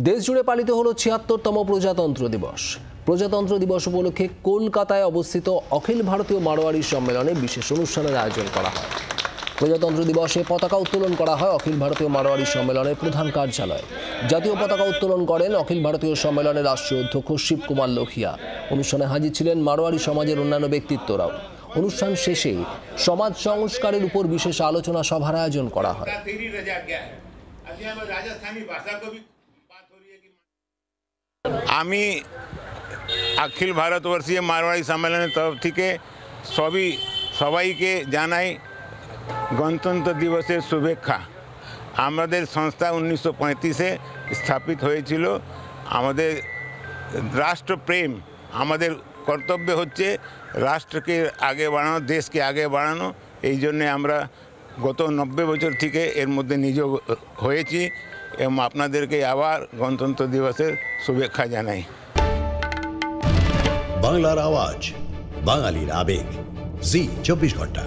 দেশ জুড়ে পালিত হলো ৭৬তম প্রজাতন্ত্র দিবস। প্রজাতন্ত্র দিবস উপলক্ষে কলকাতায় অবস্থিত অখিল ভারতীয় মারোয়াড়ি সম্মেলনে বিশেষ অনুষ্ঠানের আয়োজন করা হয়। প্রজাতন্ত্র দিবসে পতাকা উত্তোলন করা হয় অখিল ভারতীয় মারোয়াড়ি সম্মেলনের প্রধান কার্যালয়। জাতীয় পতাকা উত্তোলন করেন অখিল ভারতীয় সম্মেলনের রাষ্ট্রীয় অধ্যক্ষ শিব কুমার লোহিয়া। অনুষ্ঠানে হাজির ছিলেন মারোয়াড়ি সমাজের অন্যান্য ব্যক্তিত্বরাও। অনুষ্ঠান শেষে সমাজ সংস্কারের উপর বিশেষ আলোচনা সভার আয়োজন করা হয়। আমি অখিল ভারতবর্ষীয় মারোয়াড়ি সম্মেলনের তরফ থেকে সবাইকে জানাই গণতন্ত্র দিবসের শুভেচ্ছা। আমাদের সংস্থা 1935-এ স্থাপিত হয়েছিল। আমাদের রাষ্ট্রপ্রেম, আমাদের কর্তব্য হচ্ছে রাষ্ট্রকে আগে বাড়ানো, দেশকে আগে বাড়ানো। এই জন্যে আমরা গত 90 বছর থেকে এর মধ্যে নিয়োগ হয়েছি এবং আপনাদেরকে আবার গণতন্ত্র দিবসের শুভেচ্ছা জানাই। বাংলার আওয়াজ, বাঙালির আবেগ, জি 24 ঘন্টা।